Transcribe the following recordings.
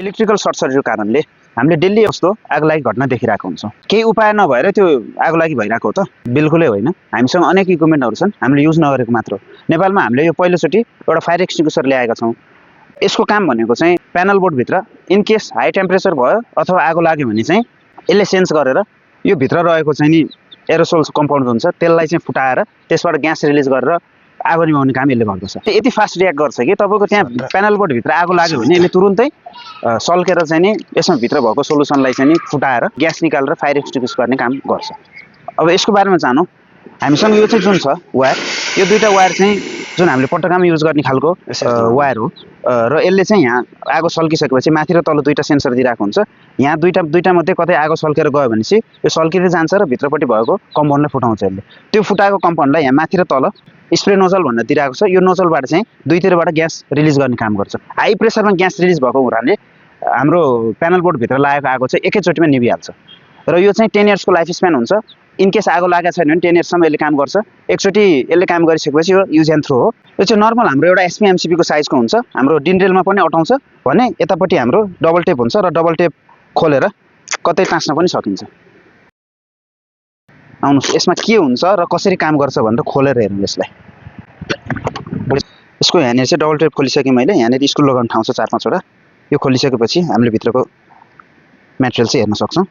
Electrical short सर्किटको कारणले हामीले daily यस्तो आगलागी घटना देखिरहेको हुन्छौँ। केही उपाय नभएर त्यो आगलागी भइरहेको हो त? बिल्कुलै होइन। हामीसँग अनेक इक्विपमेन्टहरू छन्, हामीले युज नगरेको मात्र हो। नेपालमा हामीले यो पहिलोचोटि एउटा फायर एक्सटिङ्ग्विसर ल्याएका छौँ। यसको काम भनेको चाहिँ प्यानल बोर्डभित्र इन केस हाई टेम्परेचर भयो अथवा आगो लाग्यो भने चाहिँ यसले सेन्स गरेर यो भित्र रहेको चाहिँ नि एरोसोल कम्पाउन्ड हुन्छ त्यसलाई चाहिँ फुटाएर त्यसबाट ग्यास रिलिज गरेर आगो निभाउने काम यसले गर्दछ। यति फास्ट रियाक्ट गर्छ कि तपाईँको त्यहाँ प्यानल बोर्डभित्र आगो लाग्यो भने यसले तुरुन्तै सल्केर चाहिँ नि यसमा भित्र भएको सोलुसनलाई चाहिँ नि फुटाएर ग्यास निकालेर फायर एक्सटिङ्ग्विस गर्ने काम गर्छ। अब यसको बारेमा जानौँ। हामीसँग यो चाहिँ जुन छ वायर, यो दुईवटा वायर चाहिँ जुन हामीले पटकामा युज गर्ने खालको वायर हो र यसले चाहिँ यहाँ आगो सल्किसकेपछि माथि र तल दुईवटा सेन्सर दिइरहेको हुन्छ। यहाँ दुईवटा मध्ये कतै आगो सल्केर गयो भनेपछि यो सल्किँदै जान्छ र भित्रपट्टि भएको कम्पाउन्डलाई फुटाउँछ यसले। त्यो फुटाएको कम्पाउन्डलाई यहाँ माथि र तल स्प्रे नोजल भनेर दिइरहेको छ। यो नोजलबाट चाहिँ दुईतिरबाट ग्यास रिलिज गर्ने काम गर्छ। हाई प्रेसरमा ग्यास रिलिज भएको हुनाले हाम्रो प्यानल बोर्डभित्र लागेको आगो चाहिँ एकैचोटिमा निभिहाल्छ र यो चाहिँ 10 इयर्सको लाइफ स्प्यान हुन्छ। इनकेस आगो लागेको छैन भने 10 इयर्ससम्म यसले काम गर्छ। एकचोटि यसले काम गरिसकेपछि यो युज एन्ड थ्रो हो। यो चाहिँ नर्मल हाम्रो एउटा एसपीएमसीबीको साइजको हुन्छ। हाम्रो डिनरेलमा पनि अटाउँछ भने यतापट्टि हाम्रो डबल टेप हुन्छ र डबल टेप खोलेर कतै टाँस्न पनि सकिन्छ। आउनुहोस् यसमा के हुन्छ र कसरी काम गर्छ भनेर खोलेर हेरौँ यसलाई। यसको यहाँनिर चाहिँ डबल टेप खोलिसकेँ मैले। यहाँनिर स्क्रू लगाउने ठाउँ छ 4-5वटा। यो खोलिसकेपछि हामीले भित्रको मेटेरियल चाहिँ हेर्न सक्छौँ।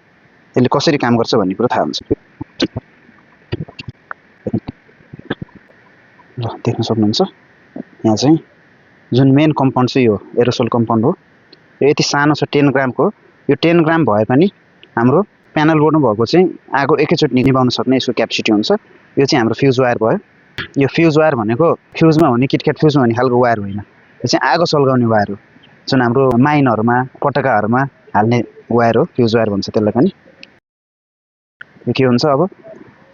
यसले कसरी काम गर्छ भन्ने कुरो थाहा हुन्छ। ल देख्न सक्नुहुन्छ यहाँ चाहिँ जुन मेन कम्पाउन्ड चाहिँ यो एरोसोल कम्पाउन्ड हो। यो यति सानो छ 10 ग्रामको। यो 10 ग्राम भए पनि हाम्रो प्यानल बोर्डमा भएको चाहिँ आगो एकैचोटि निभाउन सक्ने यसको क्यापेसिटी हुन्छ। यो चाहिँ हाम्रो फ्युज वायर भयो। यो फ्युज वायर भनेको फ्युजमा हुने किटक्याट फ्युजमा हुने खालको वायर होइन। यो चाहिँ आगो सल्काउने वायर हो जुन हाम्रो माइनहरूमा पटकाहरूमा हाल्ने वायर हो। फ्युज वायर भन्छ त्यसलाई पनि। यो के हुन्छ अब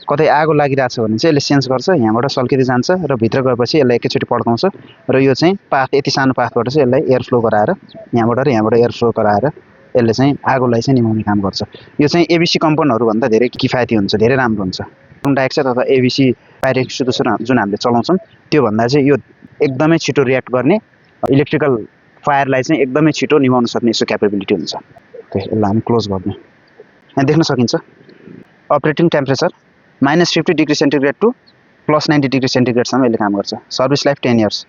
कतै आगो लागिरहेछ भने चाहिँ यसले सेन्स गर्छ, यहाँबाट सल्किँदै जान्छ र भित्र गएपछि यसलाई एकैचोटि पड्काउँछ र यो चाहिँ पाथ यति सानो पाथबाट चाहिँ यसलाई एयर फ्लो गराएर यहाँबाट एयर फ्लो गराएर यसले चाहिँ आगोलाई चाहिँ निभाउने काम गर्छ। यो चाहिँ एबिसी कम्पाउन्डहरू भन्दा धेरै किफायती हुन्छ, धेरै राम्रो हुन्छ। कार्बन डाइअक्साइड अथवा एबिसी फायर एक्सटिङ्ग्विसर जुन हामीले चलाउँछौँ त्योभन्दा चाहिँ यो एकदमै छिटो रियाक्ट गर्ने, इलेक्ट्रिकल फायरलाई चाहिँ एकदमै छिटो निभाउन सक्ने यसको क्यापेबिलिटी हुन्छ। यसलाई हामी क्लोज गर्ने। यहाँ देख्न सकिन्छ operating temperature -50 degree centigrade to +90 degree सेन्टिग्रेडसम्म यसले काम गर्छ। Service life 10 years.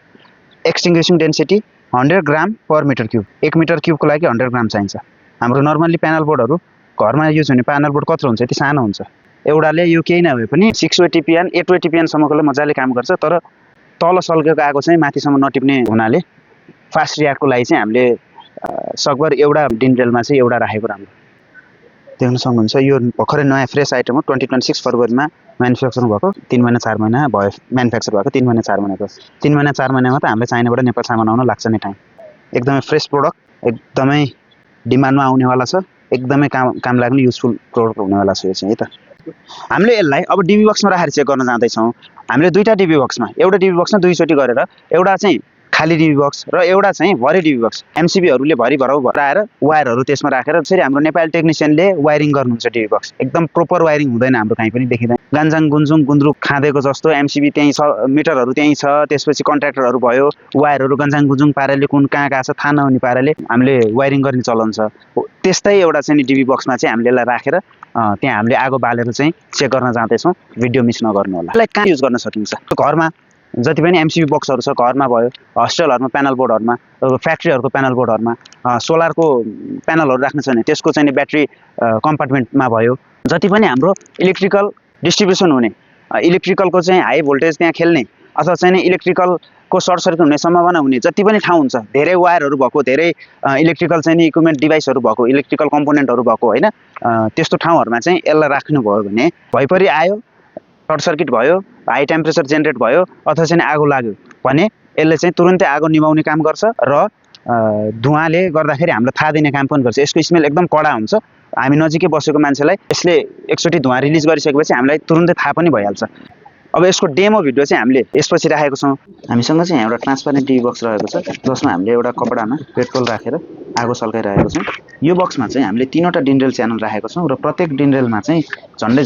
Extinguishing density 100 gram per metre cube. 1 metre क्युबको लागि 100 ग्राम चाहिन्छ। हाम्रो नर्मल्ली प्यानल बोर्डहरू घरमा युज हुने प्यानल बोर्ड कत्रो हुन्छ? यति सानो हुन्छ। एउटाले यो केही नभए पनि 6 ATPN 8 ATPNसम्मकोले मजाले काम गर्छ। तर तल सल्केको आगो चाहिँ माथिसम्म नटिप्ने हुनाले फास्ट रियाक्टको लागि चाहिँ हामीले सकभर एउटा डिनरेलमा चाहिँ एउटा राखेको राम्रो। देख्न सक्नुहुन्छ यो भर्खरै नयाँ फ्रेस आइटम हो। 2026 फरवरीमा म्यानुफ्याक्चरिङ भएको। 3 महिना 4 महिना भयो म्यानुफ्याक्चर भएको। 3 महिना 4 महिनाको 3 महिना 4 महिनामा त हामीले चाइनाबाट नेपाल सामान आउन लाग्छ नै टाइम। एकदमै फ्रेस प्रोडक्ट, एकदमै डिमान्डमा आउनेवाला छ, एकदमै काम लाग्ने युजफुल प्रोडक्ट हुनेवाला छ यो चाहिँ है त। हामीले यसलाई अब डिबी बक्समा राखेर चेक गर्न जाँदैछौँ। हामीले दुईवटा डिबी बक्समा, एउटा डिबी बक्समा दुईचोटि गरेर एउटा चाहिँ खाली डिबी बक्स र एउटा चाहिँ भरे डिबी बक्स एमसिबीहरूले भरिभराउ भराएर वायरहरू त्यसमा राखेर त्यसरी हाम्रो नेपाली टेक्निसियनले वायरिङ गर्नुहुन्छ डिबी बक्स। एकदम प्रोपर वायरिङ हुँदैन हाम्रो कहीँ पनि देखिँदैन। गान्जाङ गुन्जुङ गुन्द्रुक खाँदेको जस्तो एमसिबी त्यहीँ छ, मिटरहरू त्यहीँ छ, त्यसपछि कन्ट्र्याक्टरहरू भयो, वायरहरू गान्जाङ गुन्जुङ पाराले कुन कहाँ छ थाहा नहुने पाराले हामीले वायरिङ गर्ने चलन छ। त्यस्तै एउटा चाहिँ डिबी बक्समा चाहिँ हामीले यसलाई राखेर त्यहाँ हामीले आगो बालेर चाहिँ चेक गर्न जाँदैछौँ। भिडियो मिस नगर्नु होला। यसलाई कहाँ युज गर्न सकिन्छ? घरमा जति पनि एमसिबी बक्सहरू छ घरमा भयो, हस्टेलहरूमा प्यानल बोर्डहरूमा, फ्याक्ट्रीहरूको प्यानल बोर्डहरूमा, सोलरको प्यानलहरू राख्नु छ भने त्यसको चाहिँ ब्याट्री कम्पार्टमेन्टमा भयो। जति पनि हाम्रो इलेक्ट्रिकल डिस्ट्रिब्युसन हुने, इलेक्ट्रिकलको चाहिँ हाई भोल्टेज त्यहाँ खेल्ने अथवा चाहिँ इलेक्ट्रिकलको सर्ट सर्किट हुने सम्भावना हुने जति पनि ठाउँ हुन्छ, धेरै वायरहरू भएको, धेरै इलेक्ट्रिकल चाहिँ इक्विपमेन्ट डिभाइसहरू भएको, इलेक्ट्रिकल कम्पोनेन्टहरू भएको होइन, त्यस्तो ठाउँहरूमा चाहिँ यसलाई राख्नुभयो भने भइपरि आयो, सर्ट सर्किट भयो, हाई टेम्परेचर जेनेरेट भयो अथवा चाहिँ आगो लाग्यो भने यसले चाहिँ तुरुन्तै आगो निभाउने काम गर्छ र धुवाँले गर्दाखेरि हामीलाई थाहा दिने काम पनि गर्छ। यसको स्मेल एकदम कडा हुन्छ। हामी नजिकै बसेको मान्छेलाई यसले एकचोटि धुवाँ रिलिज गरिसकेपछि हामीलाई तुरुन्तै थाहा पनि भइहाल्छ। अब यसको डेमो भिडियो चाहिँ हामीले यसपछि राखेको छौँ। हामीसँग चाहिँ यहाँ एउटा ट्रान्सपारेन्ट डिबी बक्स रहेको छ जसमा हामीले एउटा कपडामा पेट्रोल राखेर आगो सल्काइरहेको छौँ। यो बक्समा चाहिँ हामीले 3वटा डिनरेल च्यानल राखेको छौँ र प्रत्येक डिनरेलमा चाहिँ झन्डै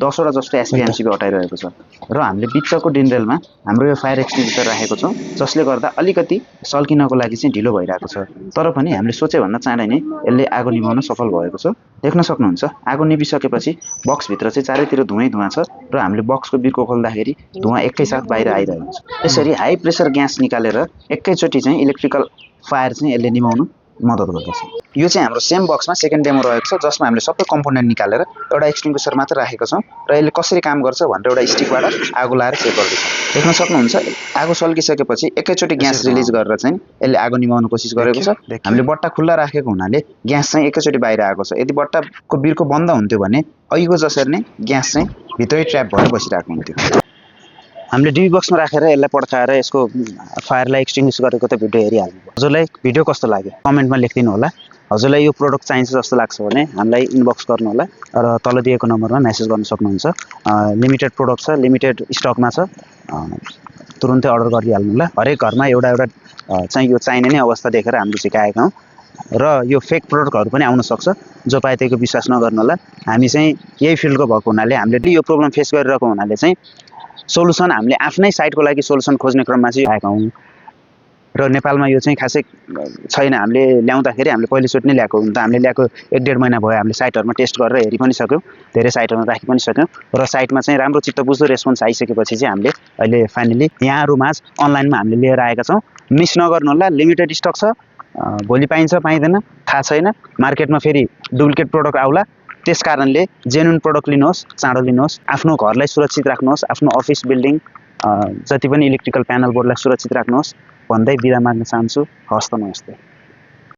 10वटा जस्तो एसपी हटाइरहेको छ र हामीले बिचको डिनरेलमा हाम्रो यो फायर एक्सटिङ्ग्विसर राखेको छौँ जसले गर्दा अलिकति सल्किनको लागि चाहिँ ढिलो भइरहेको छ तर पनि हामीले सोचेभन्दा चाँडै नै यसले आगो निभाउन सफल भएको छ। देख्न सक्नुहुन्छ आगो निभिसकेपछि बक्सभित्र चाहिँ चारैतिर धुवै छ र हामीले बक्सको बिर्को खोल्दाखेरि धुवा एकैसाथ बाहिर आइरहेको छ। यसरी हाई प्रेसर ग्यास निकालेर एकैचोटि चाहिँ इलेक्ट्रिकल फायर चाहिँ यसले निभाउनु मद्दत गर्दछ। यो चाहिँ हाम्रो सेम बक्समा सेकेन्ड डेमो रहेको छ जसमा हामीले सबै कम्पोनेन्ट निकालेर एउटा एक्सटिङ्ग्विसर मात्र राखेका छौँ र यसले कसरी काम गर्छ भनेर एउटा स्टिकबाट आगो लाएर चेक गर्दैछौँ। देख्न सक्नुहुन्छ आगो सल्किसकेपछि एकैचोटि ग्यास रिलिज गरेर चाहिँ यसले आगो निभाउन कोसिस गरेको छ। हामीले बट्टा खुल्ला राखेको हुनाले ग्यास चाहिँ एकैचोटि बाहिर आएको छ। यदि बट्टाको बिर्को बन्द हुन्थ्यो भने अघिको जसरी नै ग्यास चाहिँ भित्रै ट्र्याप भएर बसिरहेको हुन्थ्यो। हामीले डिबी बक्समा राखेर यसलाई पड्काएर यसको फायरलाई एक्सटिङ्ग्विस गरेको त भिडियो हेरिहाल्नु। हजुरलाई भिडियो कस्तो लाग्यो कमेन्टमा लेखिदिनु होला। हजुरलाई यो प्रोडक्ट चाहिन्छ जस्तो लाग्छ भने हामीलाई इनबक्स गर्नु होला र तल दिएको नम्बरमा मेसेज गर्न सक्नुहुन्छ। लिमिटेड प्रोडक्ट छ, लिमिटेड स्टकमा छ, तुरुन्तै अर्डर गरिहाल्नु होला। हरेक घरमा एउटा चाहिँ यो चाहिने नै अवस्था देखेर हामीले सिकाएका हौँ र यो फेक प्रोडक्टहरू पनि आउन सक्छ जो पाए त्यहीको विश्वास नगर्नु होला। हामी चाहिँ यही फिल्डको भएको हुनाले हामीले यो प्रब्लम फेस गरिरहेको हुनाले चाहिँ सोलुसन हामीले आफ्नै साइडको लागि सोलुसन खोज्ने क्रममा चाहिँ आएका हौँ र नेपालमा यो चाहिँ खासै छैन। हामीले ल्याउँदाखेरि हामीले पहिलोचोटि नै ल्याएको हुन त हामीले ल्याएको 1-1.5 महिना भयो। हामीले साइटहरूमा टेस्ट गरेर हेरि पनि सक्यौँ, धेरै साइटहरूमा राखि पनि सक्यौँ र साइटमा चाहिँ राम्रो चित्त बुझ्दो रेस्पोन्स आइसकेपछि चाहिँ हामीले अहिले फाइनली यहाँहरूमाझ अनलाइनमा हामीले लिएर आएका छौँ। मिस नगर्नु होला, लिमिटेड स्टक छ, भोलि पाइन्छ पाइँदैन थाहा छैन। मार्केटमा फेरि डुप्लिकेट प्रोडक्ट आउला, त्यस कारणले जेन्युन प्रोडक्ट लिनुहोस्, चाँडो लिनुहोस्, आफ्नो घरलाई सुरक्षित राख्नुहोस्, आफ्नो अफिस बिल्डिङ जति पनि इलेक्ट्रिकल प्यानल बोर्डलाई सुरक्षित राख्नुहोस् भन्दै बिदा माग्न चाहन्छु। हस्त नमस्ते।